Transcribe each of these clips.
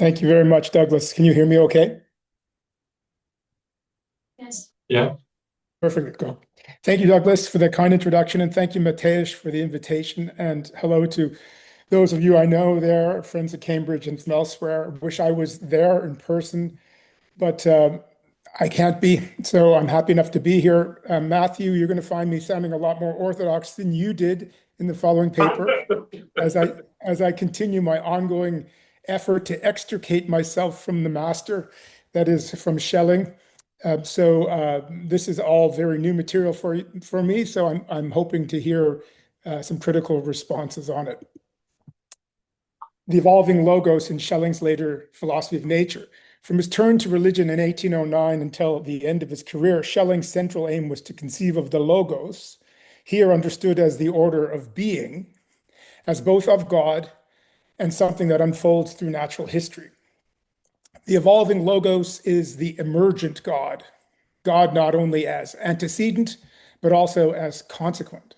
Thank you very much, Douglas. Can you hear me okay? Yes. Yeah. Perfect. Go. Thank you, Douglas, for the kind introduction, and thank you, Mateusz, for the invitation. And hello to those of you I know there, friends at Cambridge and from elsewhere. I wish I was there in person, but I can't be. So I'm happy enough to be here. Matthew, you're going to find me sounding a lot more orthodox than you did in the following paper as I continue my ongoing effort to extricate myself from the master, that is from Schelling. This is all very new material for me, so I'm hoping to hear some critical responses on it. The evolving logos in Schelling's later philosophy of nature. From his turn to religion in 1809 until the end of his career, Schelling's central aim was to conceive of the logos, here understood as the order of being, as both of God and something that unfolds through natural history. The evolving logos is the emergent God, God not only as antecedent, but also as consequent.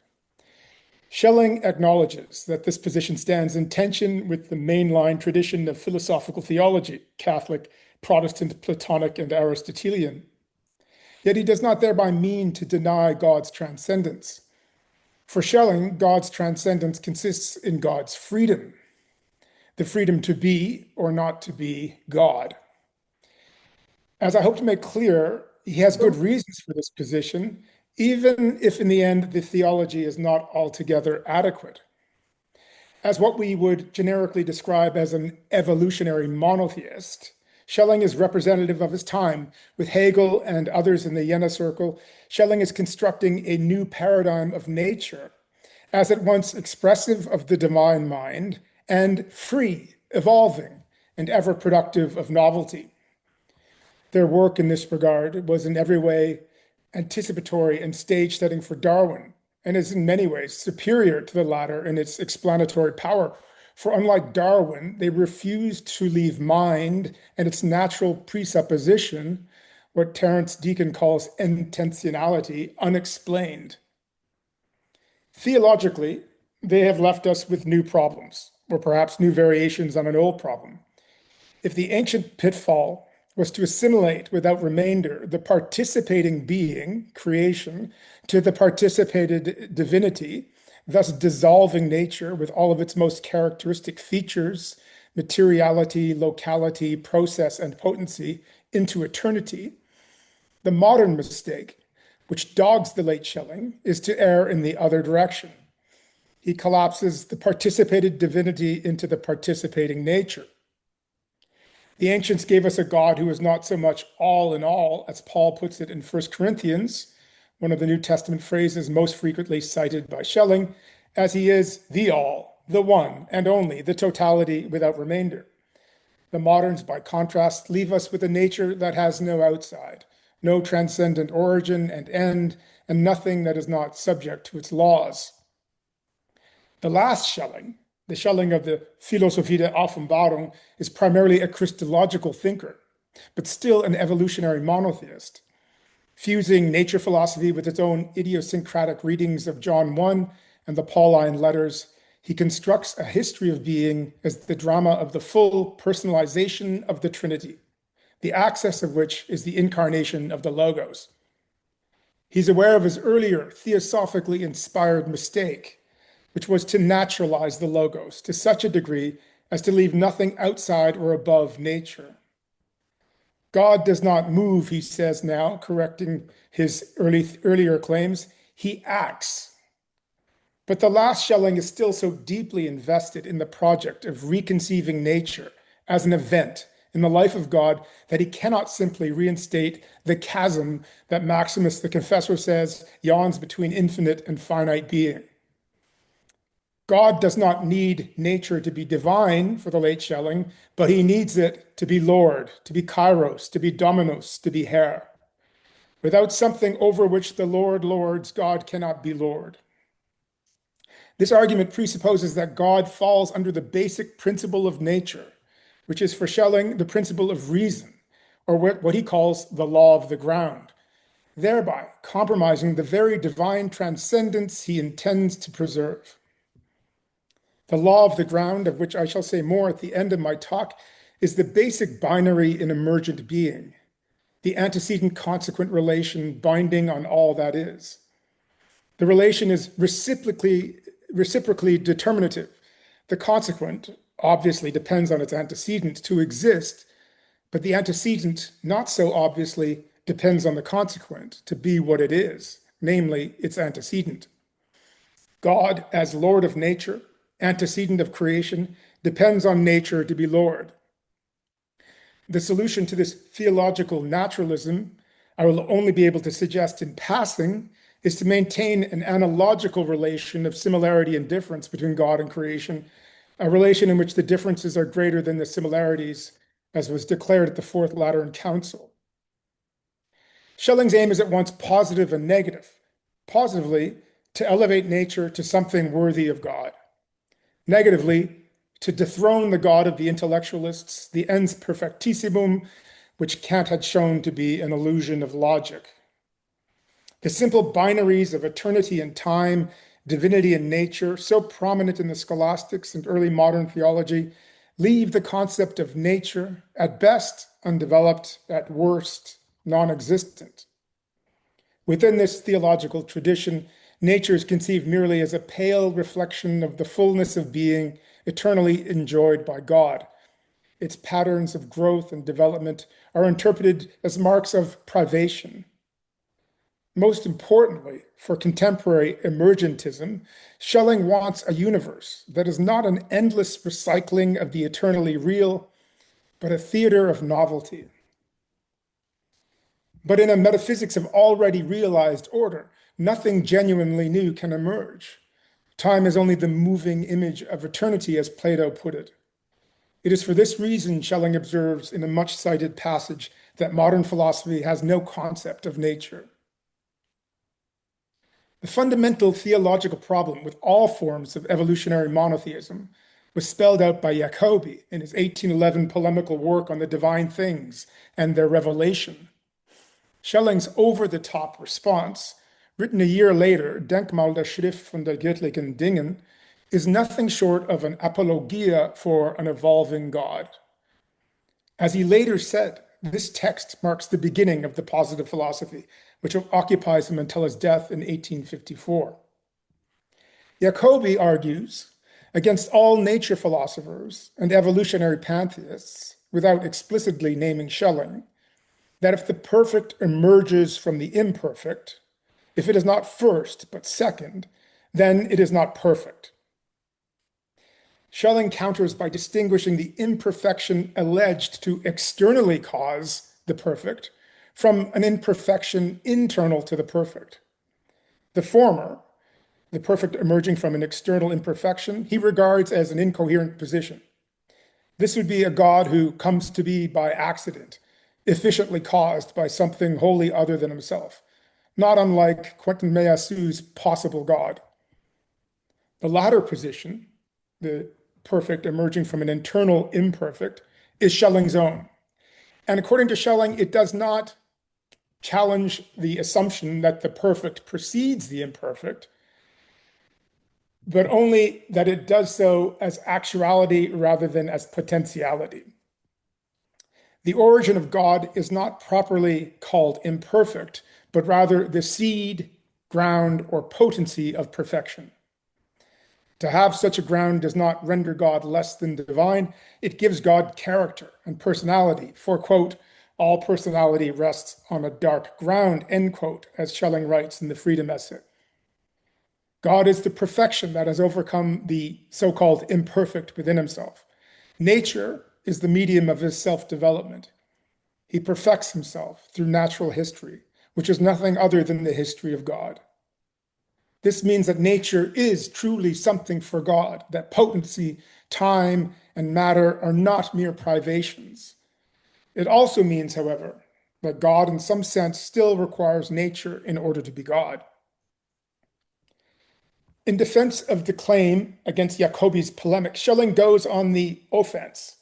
Schelling acknowledges that this position stands in tension with the mainline tradition of philosophical theology, Catholic, Protestant, Platonic, and Aristotelian. Yet he does not thereby mean to deny God's transcendence. For Schelling, God's transcendence consists in God's freedom, the freedom to be or not to be God. As I hope to make clear, he has good reasons for this position, even if in the end the theology is not altogether adequate. As what we would generically describe as an evolutionary monotheist, Schelling is representative of his time. With Hegel and others in the Jena circle, Schelling is constructing a new paradigm of nature, as at once expressive of the divine mind and free, evolving, and ever productive of novelty. Their work in this regard was in every way anticipatory and stage setting for Darwin, and is in many ways superior to the latter in its explanatory power. For unlike Darwin, they refused to leave mind and its natural presupposition, what Terence Deacon calls intentionality, unexplained. Theologically, they have left us with new problems, or perhaps new variations on an old problem. If the ancient pitfall was to assimilate without remainder the participating being, creation, to the participated divinity, thus dissolving nature with all of its most characteristic features, materiality, locality, process, and potency, into eternity, the modern mistake, which dogs the late Schelling, is to err in the other direction. He collapses the participated divinity into the participating nature. The ancients gave us a God who is not so much all in all, as Paul puts it in 1 Corinthians, one of the New Testament phrases most frequently cited by Schelling, as he is the all, the one and only, the totality without remainder. The moderns, by contrast, leave us with a nature that has no outside, no transcendent origin and end, and nothing that is not subject to its laws. The last Schelling, the Schelling of the Philosophie der Offenbarung, is primarily a Christological thinker, but still an evolutionary monotheist. Fusing nature philosophy with its own idiosyncratic readings of John 1 and the Pauline letters, he constructs a history of being as the drama of the full personalization of the Trinity, the access of which is the incarnation of the Logos. He's aware of his earlier theosophically inspired mistake, which was to naturalize the Logos to such a degree as to leave nothing outside or above nature. God does not move, he says now, correcting his earlier claims. He acts. But the last Schelling is still so deeply invested in the project of reconceiving nature as an event in the life of God that he cannot simply reinstate the chasm that Maximus the Confessor says yawns between infinite and finite being. God does not need nature to be divine for the late Schelling, but he needs it to be Lord, to be Kairos, to be Dominus, to be Herr. Without something over which the Lord lords, God cannot be Lord. This argument presupposes that God falls under the basic principle of nature, which is for Schelling the principle of reason, or what he calls the law of the ground, thereby compromising the very divine transcendence he intends to preserve. The law of the ground, of which I shall say more at the end of my talk, is the basic binary in emergent being, the antecedent-consequent relation binding on all that is. The relation is reciprocally determinative. The consequent obviously depends on its antecedent to exist, but the antecedent, not so obviously, depends on the consequent to be what it is, namely its antecedent. God, as Lord of nature, antecedent of creation, depends on nature to be Lord. The solution to this theological naturalism, I will only be able to suggest in passing, is to maintain an analogical relation of similarity and difference between God and creation, a relation in which the differences are greater than the similarities, as was declared at the Fourth Lateran Council. Schelling's aim is at once positive and negative. Positively, to elevate nature to something worthy of God. Negatively, to dethrone the God of the intellectualists, the ens perfectissimum, which Kant had shown to be an illusion of logic. The simple binaries of eternity and time, divinity and nature, so prominent in the scholastics and early modern theology, leave the concept of nature, at best undeveloped, at worst non-existent. Within this theological tradition, nature is conceived merely as a pale reflection of the fullness of being eternally enjoyed by God. Its patterns of growth and development are interpreted as marks of privation. Most importantly, for contemporary emergentism, Schelling wants a universe that is not an endless recycling of the eternally real, but a theater of novelty. But in a metaphysics of already realized order, nothing genuinely new can emerge. Time is only the moving image of eternity, as Plato put it. It is for this reason, Schelling observes in a much-cited passage, that modern philosophy has no concept of nature. The fundamental theological problem with all forms of evolutionary monotheism was spelled out by Jacobi in his 1811 polemical work on the divine things and their revelation. Schelling's over-the-top response, written a year later, Denkmal der Schrift von der göttlichen Dingen, is nothing short of an apologia for an evolving God. As he later said, this text marks the beginning of the positive philosophy, which occupies him until his death in 1854. Jacobi argues against all nature philosophers and evolutionary pantheists, without explicitly naming Schelling, that if the perfect emerges from the imperfect, if it is not first but second, then it is not perfect. Schelling counters by distinguishing the imperfection alleged to externally cause the perfect from an imperfection internal to the perfect. The former, the perfect emerging from an external imperfection, he regards as an incoherent position. This would be a God who comes to be by accident, efficiently caused by something wholly other than himself, not unlike Quentin Meillassoux' possible God. The latter position, the perfect emerging from an internal imperfect, is Schelling's own. And according to Schelling, it does not challenge the assumption that the perfect precedes the imperfect, but only that it does so as actuality rather than as potentiality. The origin of God is not properly called imperfect, but rather the seed, ground, or potency of perfection. To have such a ground does not render God less than divine. It gives God character and personality, for, quote, all personality rests on a dark ground, end quote, as Schelling writes in the Freedom Essay. God is the perfection that has overcome the so-called imperfect within himself. Nature is the medium of his self-development. He perfects himself through natural history, which is nothing other than the history of God. This means that nature is truly something for God, that potency, time, and matter are not mere privations. It also means, however, that God in some sense still requires nature in order to be God. In defense of the claim against Jacobi's polemic, Schelling goes on the offense.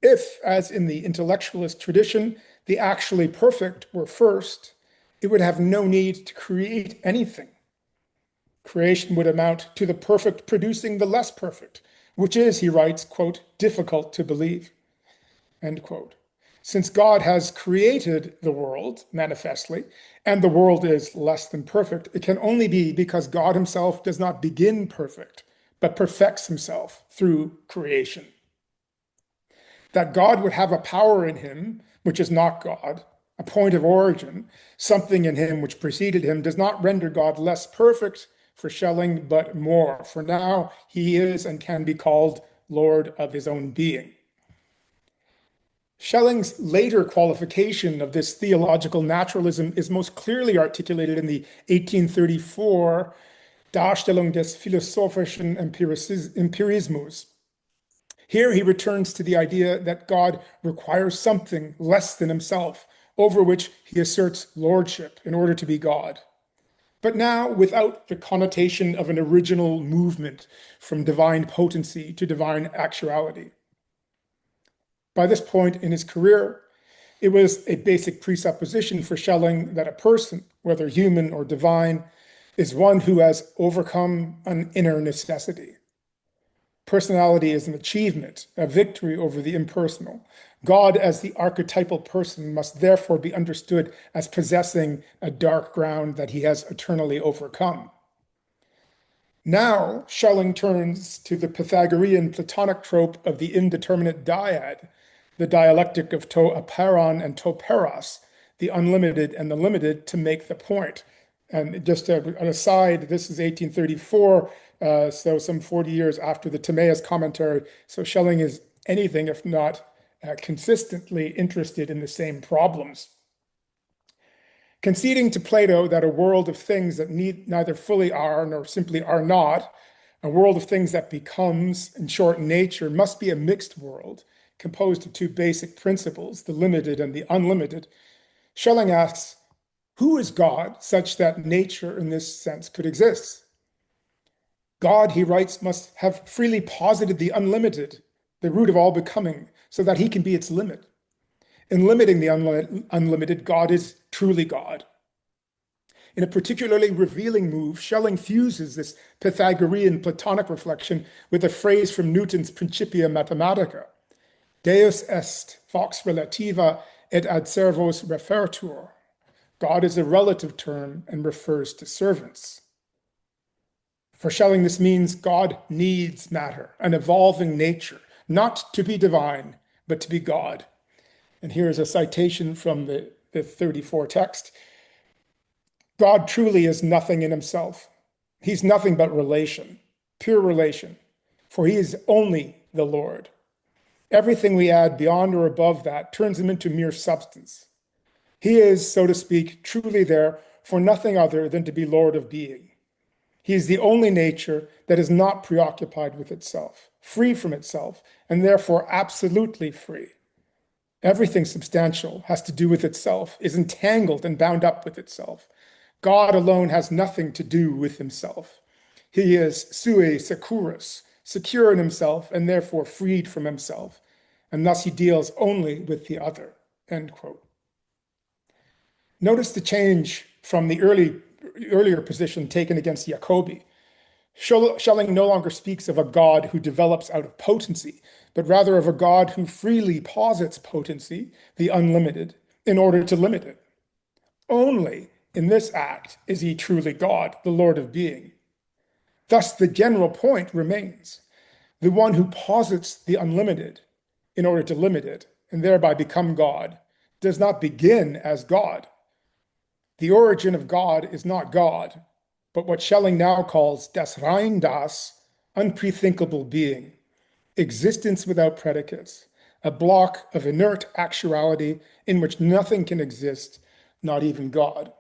If, as in the intellectualist tradition, the actually perfect were first, it would have no need to create anything. Creation would amount to the perfect producing the less perfect, which is, he writes, quote, difficult to believe. end quote. Since God has created the world manifestly, and the world is less than perfect, it can only be because God himself does not begin perfect, but perfects himself through creation. That God would have a power in him, which is not God, a point of origin, something in him which preceded him, does not render God less perfect for Schelling, but more. For now, he is and can be called Lord of his own being. Schelling's later qualification of this theological naturalism is most clearly articulated in the 1834 Darstellung des philosophischen Empirismus. Here he returns to the idea that God requires something less than himself, over which he asserts lordship in order to be God. But now without the connotation of an original movement from divine potency to divine actuality. By this point in his career, it was a basic presupposition for Schelling that a person, whether human or divine, is one who has overcome an inner necessity. Personality is an achievement, a victory over the impersonal. God as the archetypal person must therefore be understood as possessing a dark ground that he has eternally overcome. Now, Schelling turns to the Pythagorean Platonic trope of the indeterminate dyad, the dialectic of to aperon and to peros, the unlimited and the limited, to make the point. And just an aside, this is 1834, so some 40 years after the Timaeus commentary. So Schelling is anything if not consistently interested in the same problems. Conceding to Plato that a world of things that neither fully are nor simply are not, a world of things that becomes, in short, nature, must be a mixed world composed of two basic principles, the limited and the unlimited. Schelling asks, who is God such that nature in this sense could exist? God, he writes, must have freely posited the unlimited, the root of all becoming, so that he can be its limit. In limiting the unlimited, God is truly God. In a particularly revealing move, Schelling fuses this Pythagorean Platonic reflection with a phrase from Newton's Principia Mathematica. Deus est vox relativa et ad servos refertur. God is a relative term and refers to servants. For Schelling, this means God needs matter, an evolving nature, not to be divine, but to be God. And here's a citation from the 34 text. God truly is nothing in himself. He's nothing but relation, pure relation, for he is only the Lord. Everything we add beyond or above that turns him into mere substance. He is, so to speak, truly there for nothing other than to be Lord of being. He is the only nature that is not preoccupied with itself, free from itself, and therefore absolutely free. Everything substantial has to do with itself, is entangled and bound up with itself. God alone has nothing to do with himself. He is sui securus, secure in himself and therefore freed from himself, and thus he deals only with the other, end quote. Notice the change from the earlier position taken against Jacobi. Schelling no longer speaks of a God who develops out of potency, but rather of a God who freely posits potency, the unlimited, in order to limit it. Only in this act is he truly God, the Lord of being. Thus, the general point remains. The one who posits the unlimited in order to limit it and thereby become God does not begin as God. The origin of God is not God, but what Schelling now calls das rein das, unprethinkable being, existence without predicates, a block of inert actuality in which nothing can exist, not even God.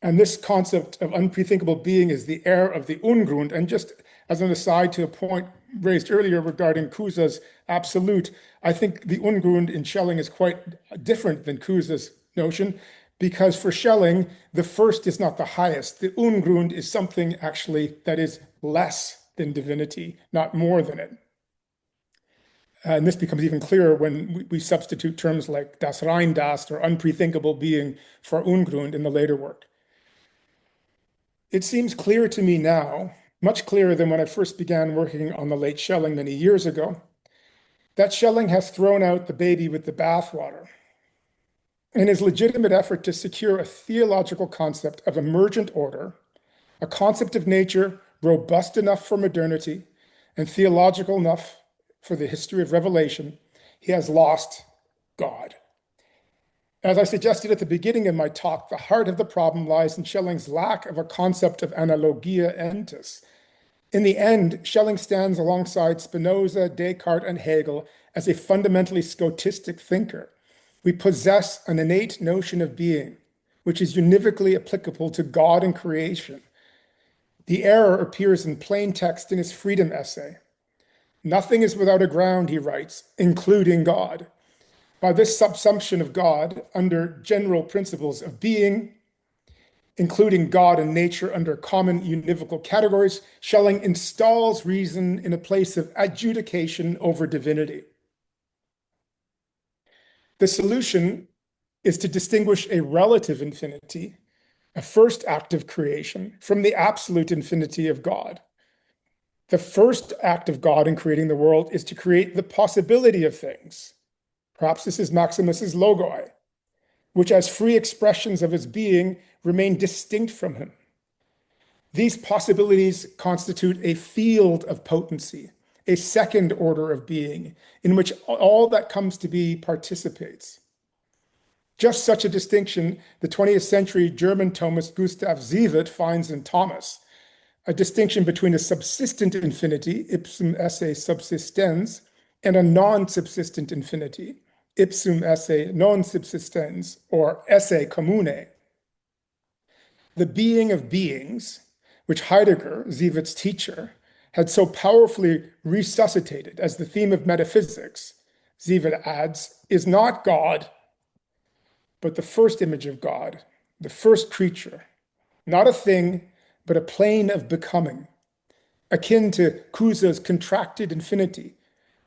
And this concept of unprethinkable being is the air of the Ungrund. And just as an aside to a point raised earlier regarding Cusa's absolute, I think the Ungrund in Schelling is quite different than Cusa's notion, because for Schelling, the first is not the highest. The Ungrund is something actually that is less than divinity, not more than it. And this becomes even clearer when we substitute terms like das rein das, or unprethinkable being, for Ungrund in the later work. It seems clear to me now, much clearer than when I first began working on the late Schelling many years ago, that Schelling has thrown out the baby with the bathwater. In his legitimate effort to secure a theological concept of emergent order, a concept of nature robust enough for modernity and theological enough for the history of revelation, he has lost God. As I suggested at the beginning of my talk, the heart of the problem lies in Schelling's lack of a concept of analogia entis. In the end, Schelling stands alongside Spinoza, Descartes, and Hegel as a fundamentally scotistic thinker. We possess an innate notion of being, which is univocally applicable to God and creation. The error appears in plain text in his freedom essay. Nothing is without a ground, he writes, including God. By this subsumption of God under general principles of being, including God and nature under common univocal categories, Schelling installs reason in a place of adjudication over divinity. The solution is to distinguish a relative infinity, a first act of creation, from the absolute infinity of God. The first act of God in creating the world is to create the possibility of things. Perhaps this is Maximus's logoi, which as free expressions of his being remain distinct from him. These possibilities constitute a field of potency, a second order of being, in which all that comes to be participates. Just such a distinction the 20th century German Thomist Gustav Siewert finds in Thomas, a distinction between a subsistent infinity, ipsum esse subsistens, and a non-subsistent infinity, ipsum esse non subsistens, or esse commune. The being of beings, which Heidegger, Sievert's teacher, had so powerfully resuscitated as the theme of metaphysics, Siewert adds, is not God, but the first image of God, the first creature, not a thing, but a plane of becoming, akin to Kuza's contracted infinity,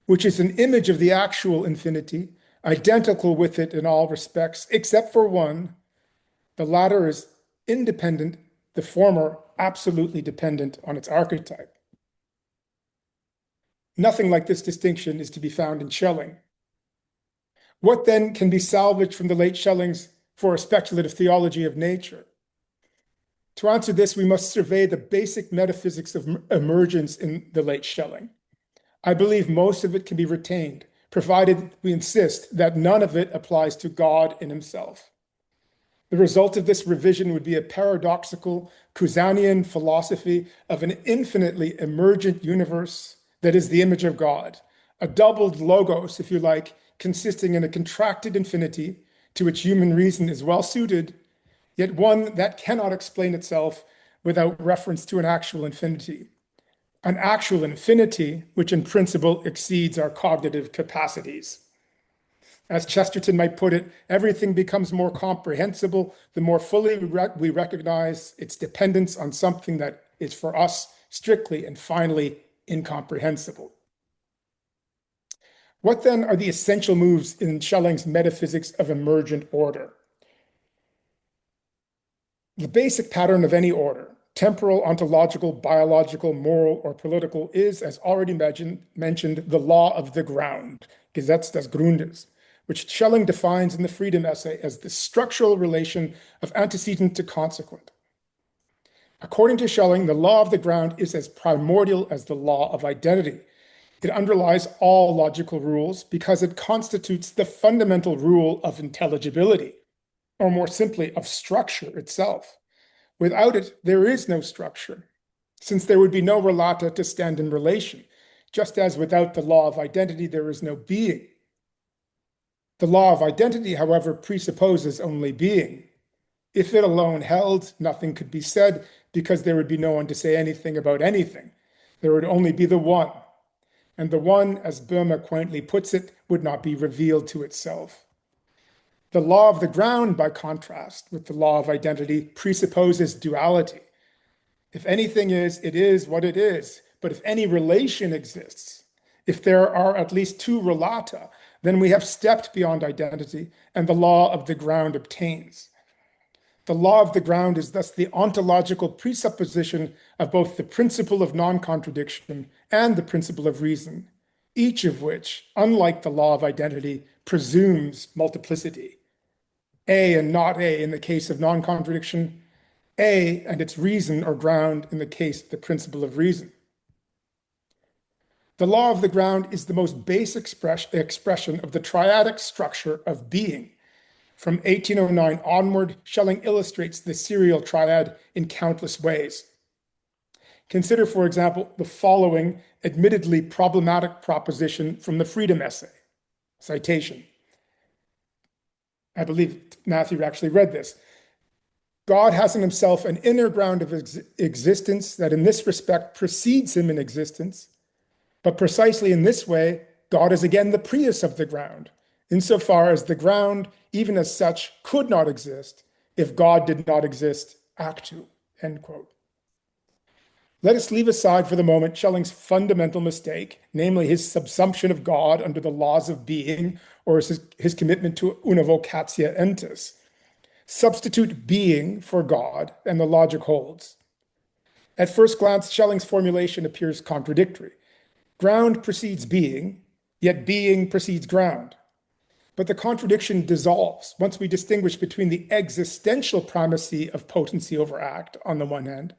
which is an image of the actual infinity, identical with it in all respects, except for one. The latter is independent, the former absolutely dependent on its archetype. Nothing like this distinction is to be found in Schelling. What then can be salvaged from the late Schelling's for a speculative theology of nature? To answer this, we must survey the basic metaphysics of emergence in the late Schelling. I believe most of it can be retained, provided we insist that none of it applies to God in himself. The result of this revision would be a paradoxical Kuzanian philosophy of an infinitely emergent universe that is the image of God, a doubled logos, if you like, consisting in a contracted infinity to which human reason is well suited, yet one that cannot explain itself without reference to an actual infinity which in principle exceeds our cognitive capacities. As Chesterton might put it, everything becomes more comprehensible the more fully we recognize its dependence on something that is for us strictly and finally incomprehensible. What then are the essential moves in Schelling's metaphysics of emergent order? The basic pattern of any order, temporal, ontological, biological, moral, or political, is, as already mentioned, the law of the ground, Gesetz des Grundes, which Schelling defines in the Freedom Essay as the structural relation of antecedent to consequent. According to Schelling, the law of the ground is as primordial as the law of identity. It underlies all logical rules because it constitutes the fundamental rule of intelligibility, or more simply, of structure itself. Without it, there is no structure, since there would be no relata to stand in relation, just as without the law of identity, there is no being. The law of identity, however, presupposes only being. If it alone held, nothing could be said because there would be no one to say anything about anything. There would only be the one. And the one, as Boehme quaintly puts it, would not be revealed to itself. The law of the ground, by contrast with the law of identity, presupposes duality. If anything is, it is what it is. But if any relation exists, if there are at least two relata, then we have stepped beyond identity and the law of the ground obtains. The law of the ground is thus the ontological presupposition of both the principle of non-contradiction and the principle of reason. each of which, unlike the law of identity, presumes multiplicity. A and not A in the case of non-contradiction, A and its reason or ground in the case of the principle of reason. The law of the ground is the most base expression of the triadic structure of being. From 1809 onward, Schelling illustrates the serial triad in countless ways. Consider, for example, the following admittedly problematic proposition from the Freedom Essay. Citation. I believe Matthew actually read this. God has in himself an inner ground of existence that in this respect precedes him in existence, but precisely in this way, God is again the prius of the ground, insofar as the ground, even as such, could not exist if God did not exist actu, end quote. Let us leave aside for the moment Schelling's fundamental mistake, namely his subsumption of God under the laws of being, or his commitment to una vocatia entis. Substitute being for God, and the logic holds. At first glance, Schelling's formulation appears contradictory. Ground precedes being, yet being precedes ground. But the contradiction dissolves once we distinguish between the existential primacy of potency over act on the one hand,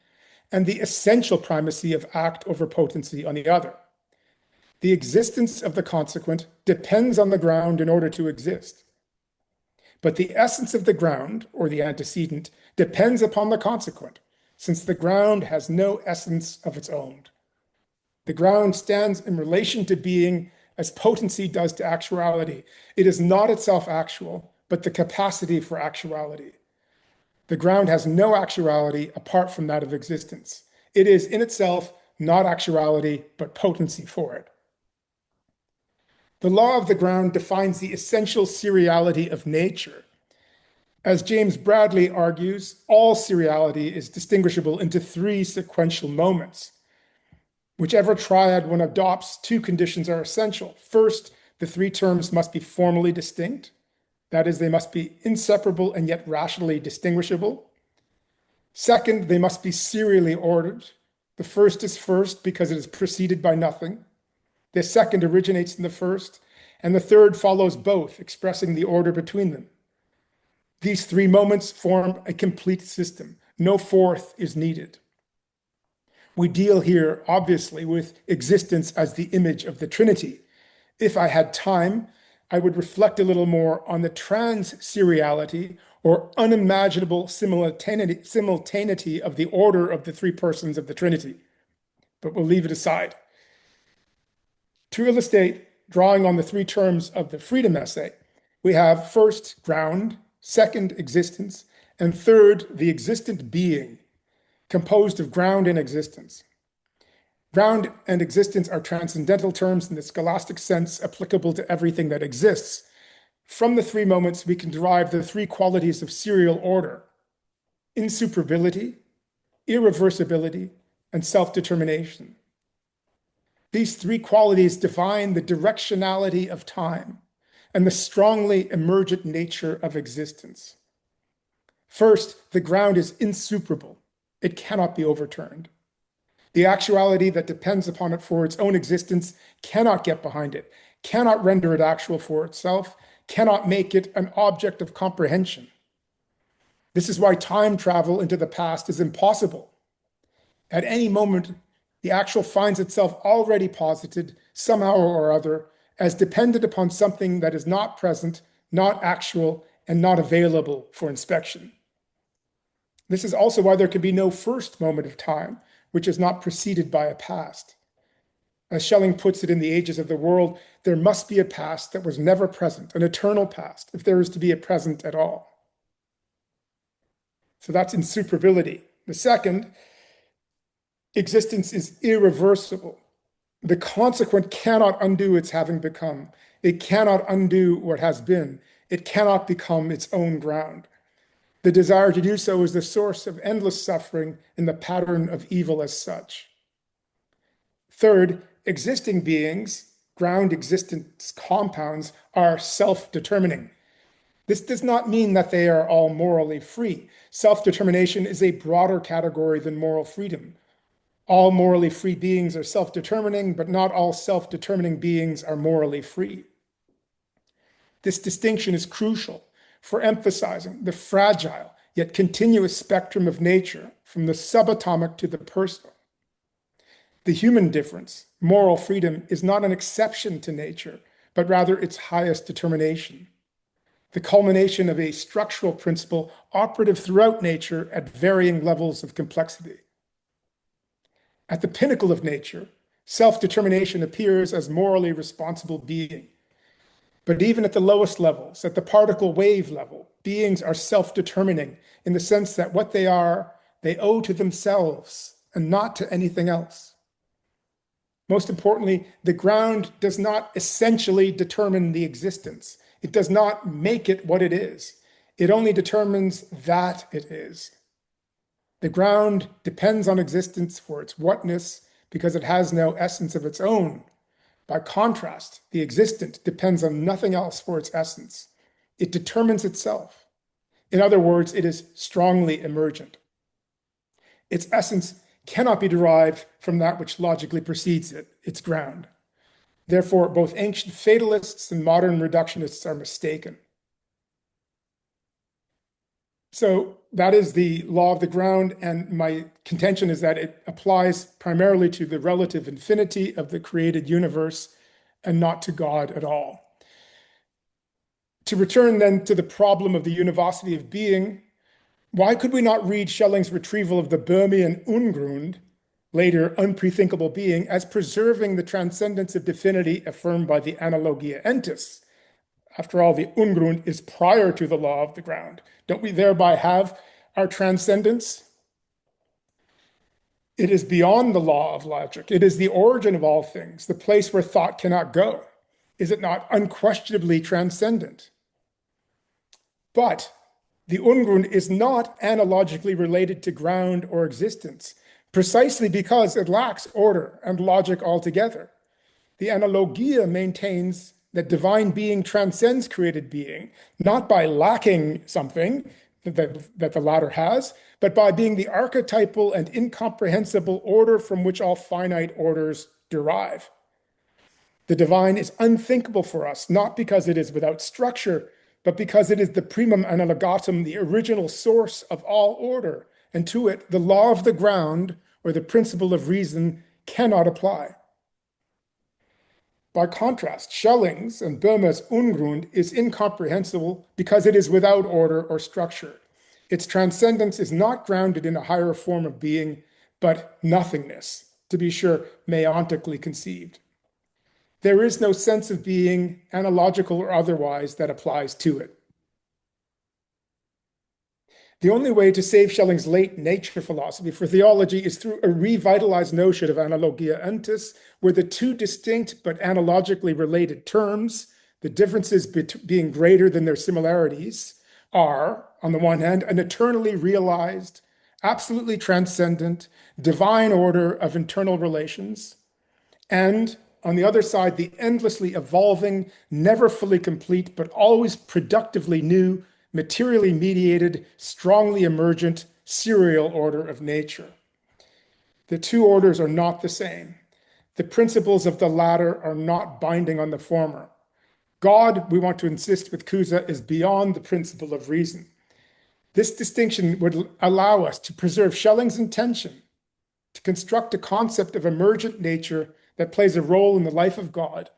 and the essential primacy of act over potency on the other. The existence of the consequent depends on the ground in order to exist. But the essence of the ground, or the antecedent, depends upon the consequent, since the ground has no essence of its own. The ground stands in relation to being as potency does to actuality. It is not itself actual, but the capacity for actuality. The ground has no actuality apart from that of existence. It is in itself not actuality, but potency for it. The law of the ground defines the essential seriality of nature. As James Bradley argues, all seriality is distinguishable into three sequential moments. Whichever triad one adopts, two conditions are essential. First, the three terms must be formally distinct. That is, they must be inseparable and yet rationally distinguishable. Second, they must be serially ordered. The first is first because it is preceded by nothing. The second originates in the first, and the third follows both, expressing the order between them. These three moments form a complete system. No fourth is needed. We deal here, obviously, with existence as the image of the Trinity. If I had time, I would reflect a little more on the trans-seriality or unimaginable simultaneity of the order of the three persons of the Trinity. But we'll leave it aside. To illustrate, drawing on the three terms of the Freedom Essay, we have first, ground, second, existence, and third, the existent being, composed of ground and existence. Ground and existence are transcendental terms in the scholastic sense applicable to everything that exists. From the three moments, we can derive the three qualities of serial order: insuperability, irreversibility, and self-determination. These three qualities define the directionality of time and the strongly emergent nature of existence. First, the ground is insuperable. It cannot be overturned. The actuality that depends upon it for its own existence cannot get behind it, cannot render it actual for itself, cannot make it an object of comprehension. This is why time travel into the past is impossible. At any moment, the actual finds itself already posited somehow or other as dependent upon something that is not present, not actual, and not available for inspection. This is also why there can be no first moment of time, which is not preceded by a past. As Schelling puts it in The Ages of the World, there must be a past that was never present, an eternal past, if there is to be a present at all. So that's insuperability. The second, existence is irreversible. The consequent cannot undo its having become. It cannot undo what has been. It cannot become its own ground. The desire to do so is the source of endless suffering in the pattern of evil as such. Third, existing beings, ground existence compounds, are self-determining. This does not mean that they are all morally free. Self-determination is a broader category than moral freedom. All morally free beings are self-determining, but not all self-determining beings are morally free. This distinction is crucial for emphasizing the fragile yet continuous spectrum of nature from the subatomic to the personal. The human difference, moral freedom, is not an exception to nature, but rather its highest determination, the culmination of a structural principle operative throughout nature at varying levels of complexity. At the pinnacle of nature, self-determination appears as morally responsible being. But even at the lowest levels, at the particle wave level, beings are self-determining in the sense that what they are, they owe to themselves and not to anything else. Most importantly, the ground does not essentially determine the existence. It does not make it what it is. It only determines that it is. The ground depends on existence for its whatness because it has no essence of its own. By contrast, the existent depends on nothing else for its essence. It determines itself. In other words, it is strongly emergent. Its essence cannot be derived from that which logically precedes it, its ground. Therefore, both ancient fatalists and modern reductionists are mistaken. So that is the law of the ground, and my contention is that it applies primarily to the relative infinity of the created universe and not to God at all. To return then to the problem of the univocity of being, why could we not read Schelling's retrieval of the Boehmian Ungrund, later unprethinkable being, as preserving the transcendence of divinity affirmed by the Analogia Entis? After all, the Ungrund is prior to the law of the ground. Don't we thereby have our transcendence? It is beyond the law of logic. It is the origin of all things, the place where thought cannot go. Is it not unquestionably transcendent? But the Ungrund is not analogically related to ground or existence, precisely because it lacks order and logic altogether. The Analogia maintains that divine being transcends created being, not by lacking something that the latter has, but by being the archetypal and incomprehensible order from which all finite orders derive. The divine is unthinkable for us, not because it is without structure, but because it is the primum analogatum, the original source of all order, and to it the law of the ground, or the principle of reason, cannot apply. By contrast, Schelling's and Boehme's Ungrund is incomprehensible because it is without order or structure. Its transcendence is not grounded in a higher form of being, but nothingness, to be sure, meontically conceived. There is no sense of being, analogical or otherwise, that applies to it. The only way to save Schelling's late nature philosophy for theology is through a revitalized notion of analogia entis, where the two distinct but analogically related terms, the differences being greater than their similarities, are, on the one hand, an eternally realized, absolutely transcendent, divine order of internal relations, and, on the other side, the endlessly evolving, never fully complete, but always productively new, materially mediated, strongly emergent, serial order of nature. The two orders are not the same. The principles of the latter are not binding on the former. God, we want to insist with Cusa, is beyond the principle of reason. This distinction would allow us to preserve Schelling's intention to construct a concept of emergent nature that plays a role in the life of God,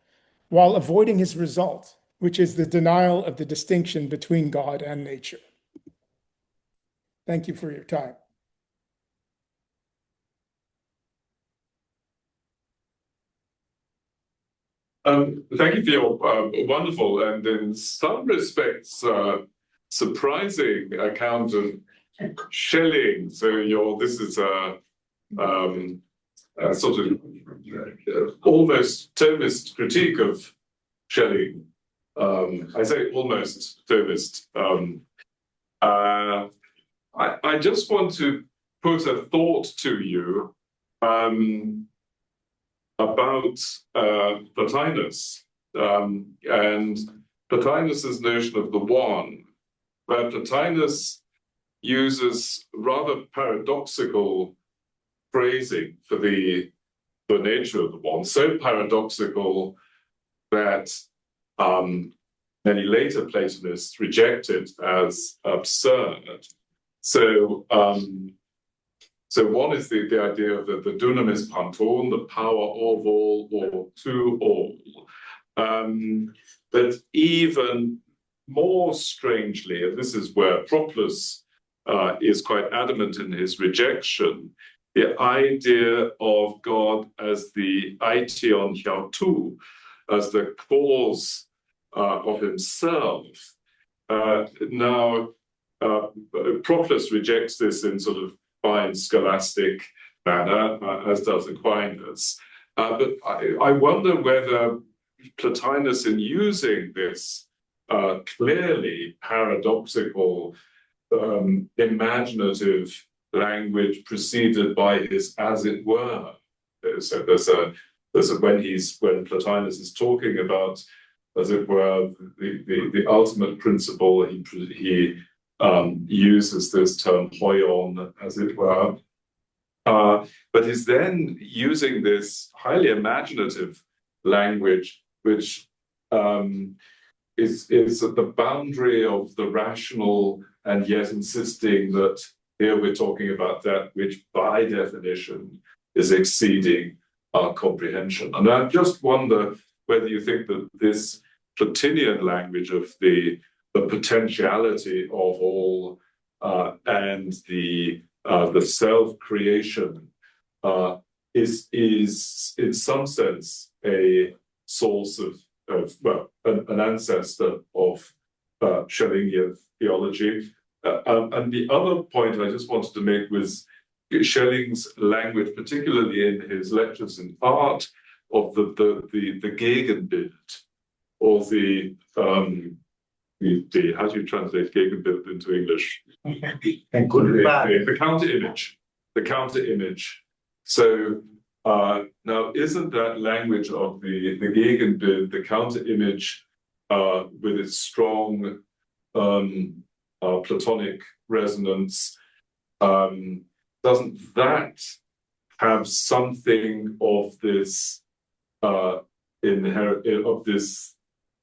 while avoiding his result, which is the denial of the distinction between God and nature. Thank you for your time. Thank you for your wonderful and in some respects surprising account of Schelling. So this is a sort of almost Thomist critique of Schelling. I say almost Thomist. I just want to put a thought to you about Plotinus and Plotinus's notion of the one, where Plotinus uses rather paradoxical phrasing for the nature of the one, so paradoxical that many later Platonists reject it as absurd. So, so one is the idea of the dunamis panton, the power of all or to all. But even more strangely, and this is where Proclus is quite adamant in his rejection, the idea of God as the aition hiautou, as the cause of himself. Now, Proclus rejects this in sort of fine scholastic manner, as does Aquinas. But I wonder whether Plotinus, in using this clearly paradoxical, imaginative language preceded by his "as it were." So when Plotinus is talking about, as it were, the ultimate principle, he uses this term hoion, as it were. But he's then using this highly imaginative language, which is at the boundary of the rational, and yet insisting that here we're talking about that which by definition is exceeding our comprehension. And I just wonder whether you think that this Plotinian language of the potentiality of all and the self-creation is in some sense a source of well, an ancestor of Schellingian theology. And the other point I just wanted to make was Schelling's language, particularly in his lectures in art, of the Gegenbild, or the how do you translate Gegenbild into English? The counter image. The counter image. So now, isn't that language of the Gegenbild, the counter image, with its strong Platonic resonance, doesn't that have something of this of this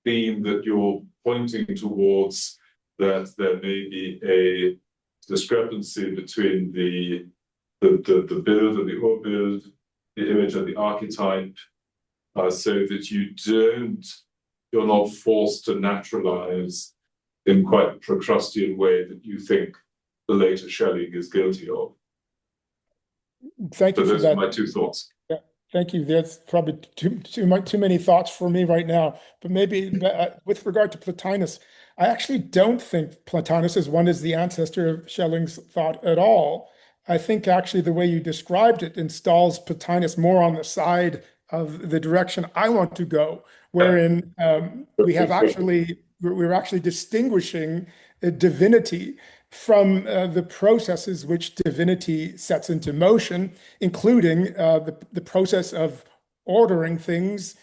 theme that you're pointing towards, that there may be a discrepancy between the build and the urbild, the image and the archetype, so that you're not forced to naturalize in quite a Procrustean way that you think the later Schelling is guilty of. Thank you for that. Those are my two thoughts. Yeah, thank you. That's probably too many thoughts for me right now. But maybe with regard to Plotinus, I actually don't think Plotinus is the ancestor of Schelling's thought at all. I think actually the way you described it installs Plotinus more on the side of the direction I want to go, wherein we're actually distinguishing divinity from the processes which divinity sets into motion, including the process of ordering things,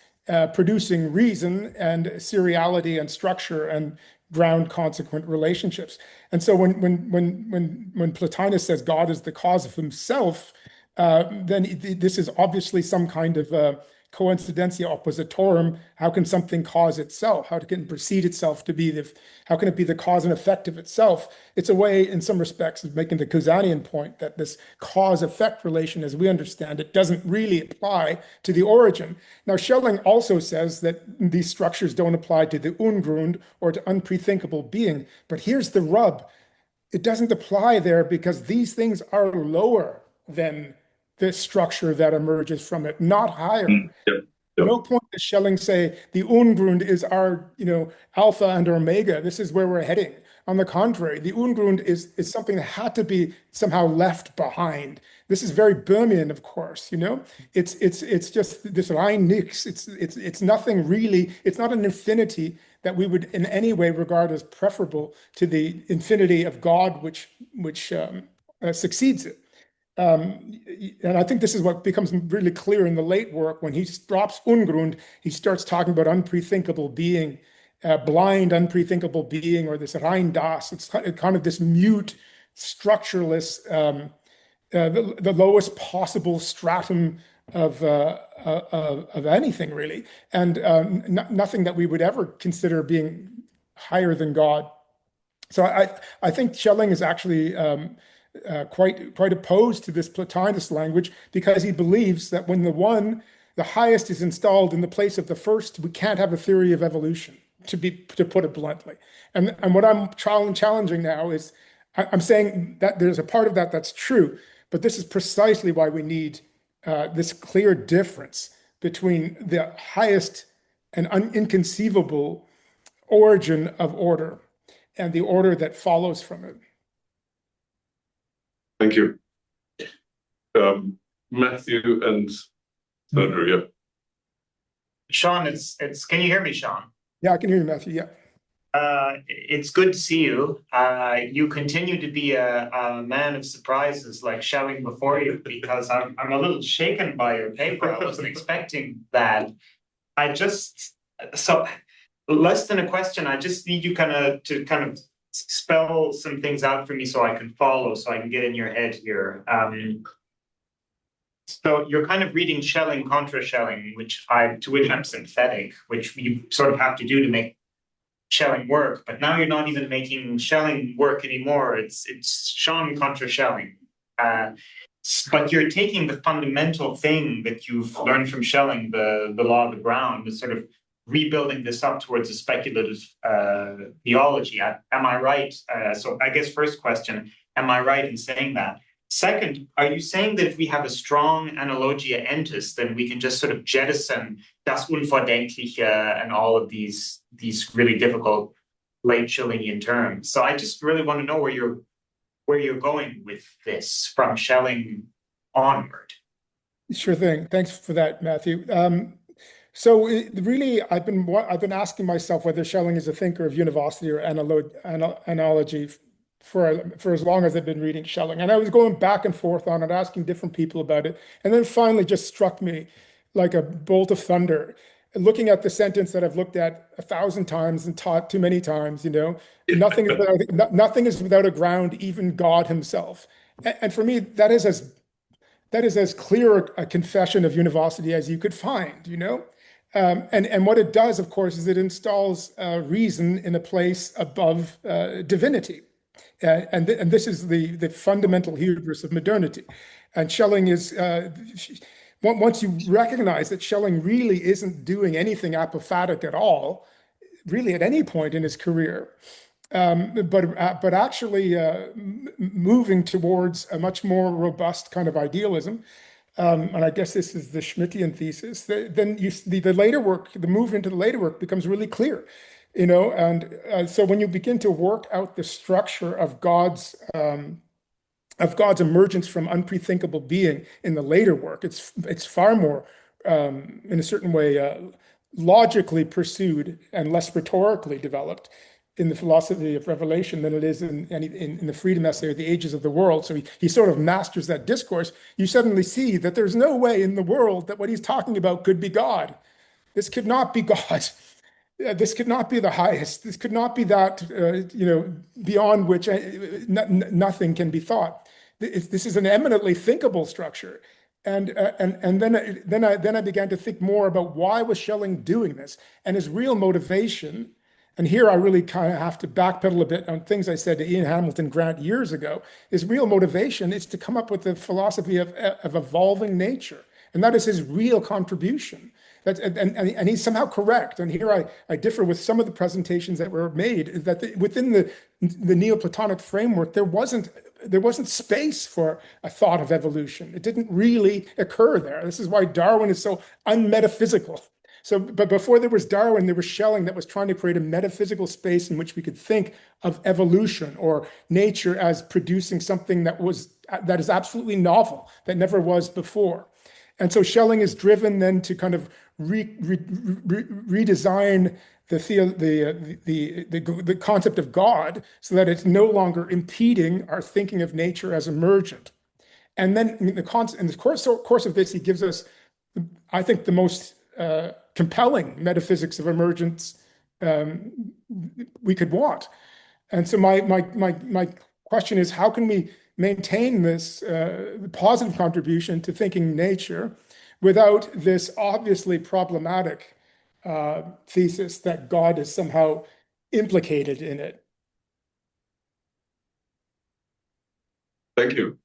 producing reason and seriality and structure and ground consequent relationships. And so when Plotinus says God is the cause of himself, then this is obviously some kind of coincidentia oppositorum. How can something cause itself? How can it precede itself to be how can it be the cause and effect of itself? It's a way, in some respects, of making the Kusanian point that this cause-effect relation, as we understand it, doesn't really apply to the origin. Now, Schelling also says that these structures don't apply to the Ungrund or to unprethinkable being. But here's the rub. It doesn't apply there because these things are lower than the structure that emerges from it, not higher. Yep. No point does Schelling say the Ungrund is our, alpha and omega. This is where we're heading. On the contrary, the Ungrund is something that had to be somehow left behind. This is very Boehmian, of course. It's just this rein nix. It's nothing really. It's not an infinity that we would in any way regard as preferable to the infinity of God, which succeeds it. And I think this is what becomes really clear in the late work. When he drops Ungrund, he starts talking about unprethinkable being, blind unprethinkable being, or this rein das. It's kind of this mute, structureless the lowest possible stratum of anything really, and nothing that we would ever consider being higher than God. So I think Schelling is actually quite opposed to this Plotinus language because he believes that when the highest is installed in the place of the first, we can't have a theory of evolution, to put it bluntly. And what I'm challenging now is I'm saying that there's a part of that that's true, but this is precisely why we need this clear difference between the highest and inconceivable origin of order and the order that follows from it. Thank you. Matthew and Andrew, yeah. Sean, can you hear me, Sean? Yeah, I can hear you, Matthew. Yeah. It's good to see you. You continue to be a man of surprises, like Schelling before you, because I'm a little shaken by your paper. I wasn't expecting that. So less than a question. I just need you to kind of spell some things out for me so I can follow, so I can get in your head here. So you're kind of reading Schelling contra Schelling, to which I'm sympathetic, which you sort of have to do to make Schelling work. But now you're not even making Schelling work anymore. It's Sean contra Schelling. But you're taking the fundamental thing that you've learned from Schelling, the law of the ground, and sort of rebuilding this up towards a speculative theology. Am I right? So I guess first question, am I right in saying that? Second, are you saying that if we have a strong Analogia entis, then we can just sort of jettison das Unvordenkliche and all of these really difficult late Schellingian terms? So I just really want to know where you're going with this from Schelling onward. Sure thing. Thanks for that, Matthew. So really, I've been asking myself whether Schelling is a thinker of univocity or analogy for as long as I've been reading Schelling. And I was going back and forth on it, asking different people about it. And then finally just struck me like a bolt of thunder, looking at the sentence that I've looked at 1,000 times and taught too many times, nothing is without a ground, even God himself. And for me, that is as clear a confession of univocity as you could find, And what it does, of course, is it installs reason in a place above divinity. And this is the fundamental hubris of modernity. And Schelling is, once you recognize that Schelling really isn't doing anything apophatic at all, really at any point in his career, but actually moving towards a much more robust kind of idealism. And I guess this is the Schmittian thesis. Then the later work, the move into the later work becomes really clear. And so when you begin to work out the structure of God's emergence from unprethinkable being in the later work, it's far more, in a certain way, logically pursued and less rhetorically developed in the philosophy of revelation than it is in the freedom essay or the ages of the world. So he sort of masters that discourse. You suddenly see that there's no way in the world that what he's talking about could be God. This could not be God. This could not be the highest. This could not be that, beyond which nothing can be thought. This is an eminently thinkable structure. And then I began to think more about why was Schelling doing this and his real motivation. And here I really kind of have to backpedal a bit on things I said to Ian Hamilton Grant years ago. His real motivation is to come up with the philosophy of evolving nature. And that is his real contribution. And he's somehow correct. And here I differ with some of the presentations that were made, is that within the Neoplatonic framework, there wasn't space for a thought of evolution. It didn't really occur there. This is why Darwin is so unmetaphysical. So, but before there was Darwin, there was Schelling that was trying to create a metaphysical space in which we could think of evolution or nature as producing something that is absolutely novel, that never was before. And so Schelling is driven then to kind of redesign the concept of God so that it's no longer impeding our thinking of nature as emergent. And then in the course of this, he gives us, I think, the most compelling metaphysics of emergence we could want. And so my question is, how can we maintain this positive contribution to thinking nature without this obviously problematic thesis that God is somehow implicated in it. Thank you.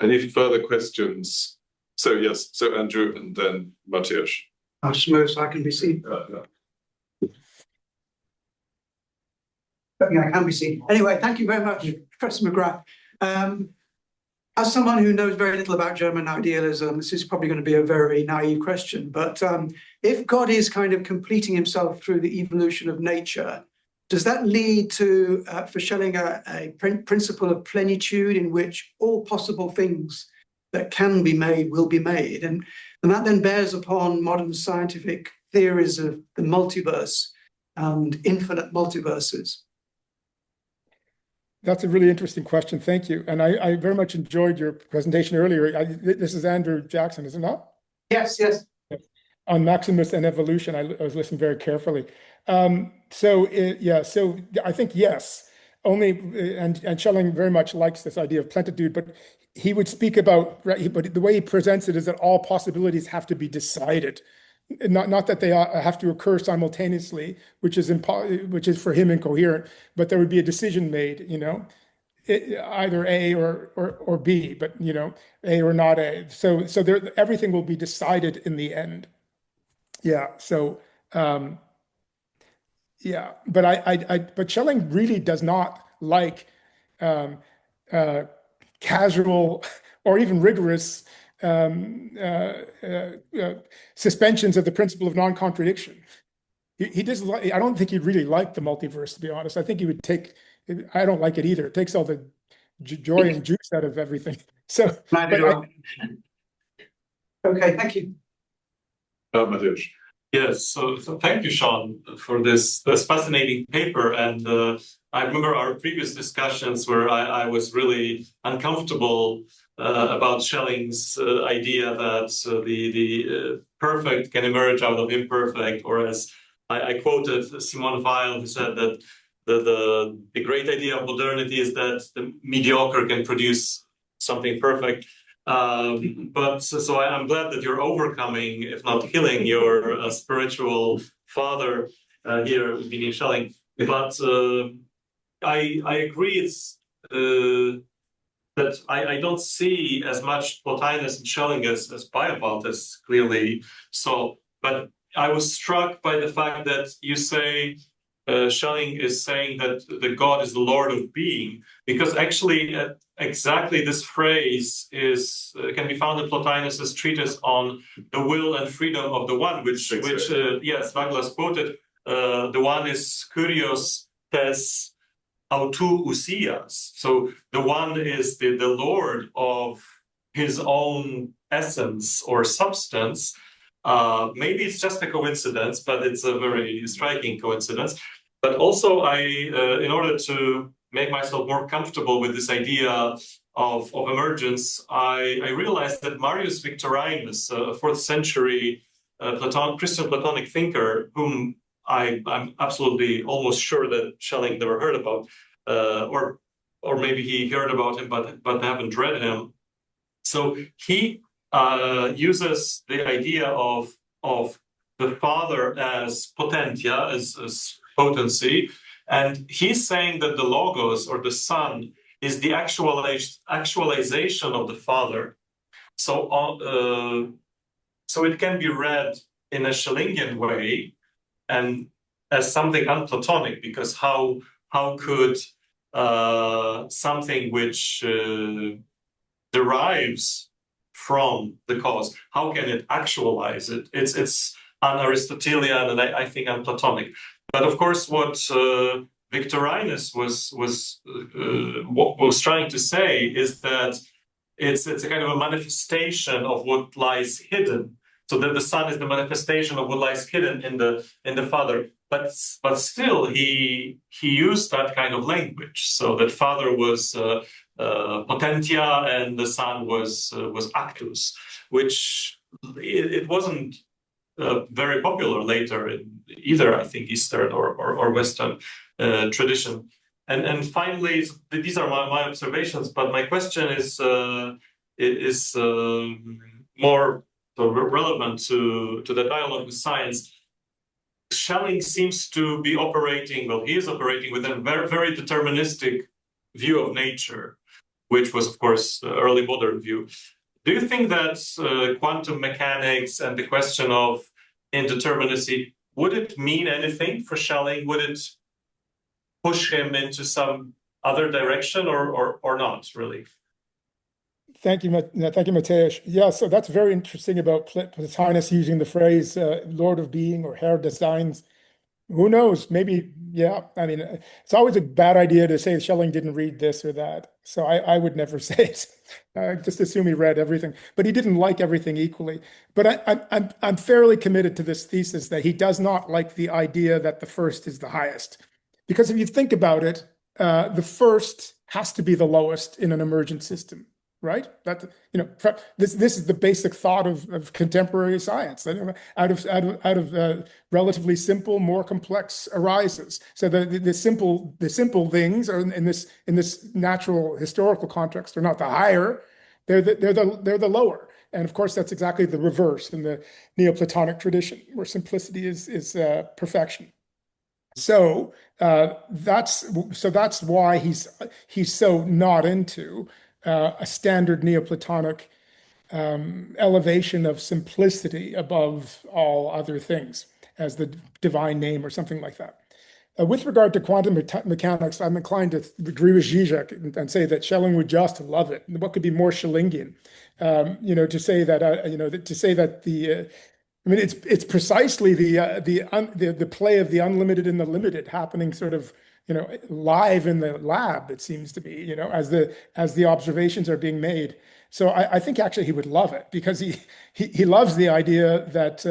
Any further questions? So yes, so Andrew and then Matthias. I'll just move so I can be seen. Yeah, I can be seen. Anyway, thank you very much, Professor McGrath. As someone who knows very little about German idealism, this is probably going to be a very naive question, but if God is kind of completing himself through the evolution of nature, does that lead to, for Schelling, a principle of plenitude in which all possible things that can be made will be made? And that then bears upon modern scientific theories of the multiverse and infinite multiverses. That's a really interesting question. Thank you. And I very much enjoyed your presentation earlier. This is Andrew Jackson, is it not? Yes, yes. On Maximus and evolution. I was listening very carefully. So I think yes. And Schelling very much likes this idea of plenitude, but he would speak about, but the way he presents it is that all possibilities have to be decided. Not that they have to occur simultaneously, which is for him incoherent, but there would be a decision made, either A or B, but A or not A. So there, everything will be decided in the end. Yeah. So yeah, but Schelling really does not like casual or even rigorous suspensions of the principle of non-contradiction. He does. I don't think he'd really like the multiverse, to be honest. I think he would take. I don't like it either. It takes all the joy and juice out of everything. So, okay, thank you. Matthias. Yes, so thank you, Sean, for this fascinating paper. And I remember our previous discussions where I was really uncomfortable about Schelling's idea that the perfect can emerge out of imperfect, or as I quoted Simone Weil, who said that the great idea of modernity is that the mediocre can produce something perfect. So I'm glad that you're overcoming, if not killing, your spiritual father here, meaning Schelling. But I agree it's that I don't see as much Plotinus and Schelling as Bayerwald as clearly so. But I was struck by the fact that you say Schelling is saying that the God is the Lord of being, because actually exactly this phrase can be found in Plotinus's treatise on the will and freedom of the one, which yes, Douglas quoted. The one is kurios tes autou ousias. So the one is the Lord of his own essence or substance. Maybe it's just a coincidence, but it's a very striking coincidence. But also, in order to make myself more comfortable with this idea of emergence, I realized that Marius Victorinus, a 4th century Christian Platonic thinker, whom I'm absolutely almost sure that Schelling never heard about, or maybe he heard about him but haven't read him. So he uses the idea of the Father as potentia, as potency, and he's saying that the Logos or the Son is the actualization of the Father. So it can be read in a Schellingian way and as something unplatonic, because how could something which derives from the cause, how can it actualize it? It's un-Aristotelian and I think un-Platonic. But of course, what Victorinus was trying to say is that it's a kind of a manifestation of what lies hidden. So that the Son is the manifestation of what lies hidden in the Father. But still, he used that kind of language. So that Father was potentia and the Son was actus, which it wasn't very popular later in either, I think, Eastern or Western tradition. And finally, these are my observations, but my question is more relevant to the dialogue with science. Schelling seems to be operating, well, he is operating with a very, very deterministic view of nature, which was, of course, early modern view. Do you think that quantum mechanics and the question of indeterminacy, would it mean anything for Schelling? Would it push him into some other direction or not, really? Thank you, Mateusz. Yeah, so that's very interesting about Plotinus using the phrase Lord of Being or Herr des Seins. Who knows? Maybe, yeah. I mean, it's always a bad idea to say Schelling didn't read this or that. So I would never say it. Just assume he read everything. But he didn't like everything equally. But I'm fairly committed to this thesis that he does not like the idea that the first is the highest. Because if you think about it, the first has to be the lowest in an emergent system. Right? That, you know, this is the basic thought of contemporary science. Out of relatively simple, more complex arises. So the simple things are in this natural historical context are not the higher, they're the lower. And of course, that's exactly the reverse in the Neoplatonic tradition, where simplicity is perfection. So that's why he's so not into a standard Neoplatonic elevation of simplicity above all other things as the divine name or something like that. With regard to quantum mechanics, I'm inclined to agree with Zizek and say that Schelling would just love it. What could be more Schellingian? To say that the I mean, it's precisely the play of the unlimited and the limited happening sort of, live in the lab, it seems to be, as the observations are being made. So I think actually he would love it because he loves the idea that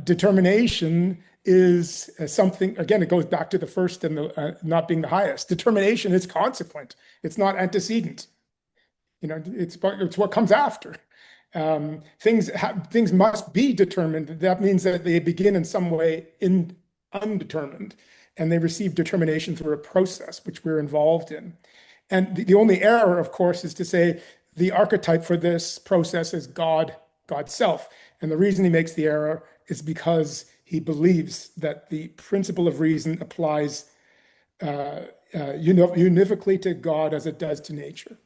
determination is something, again, it goes back to the first and the not being the highest. Determination is consequent. It's not antecedent. It's what comes after. Things must be determined. That means that they begin in some way undetermined, and they receive determination through a process which we're involved in. And the only error, of course, is to say the archetype for this process is God, God's self. And the reason he makes the error is because he believes that the principle of reason applies univocally to God as it does to nature.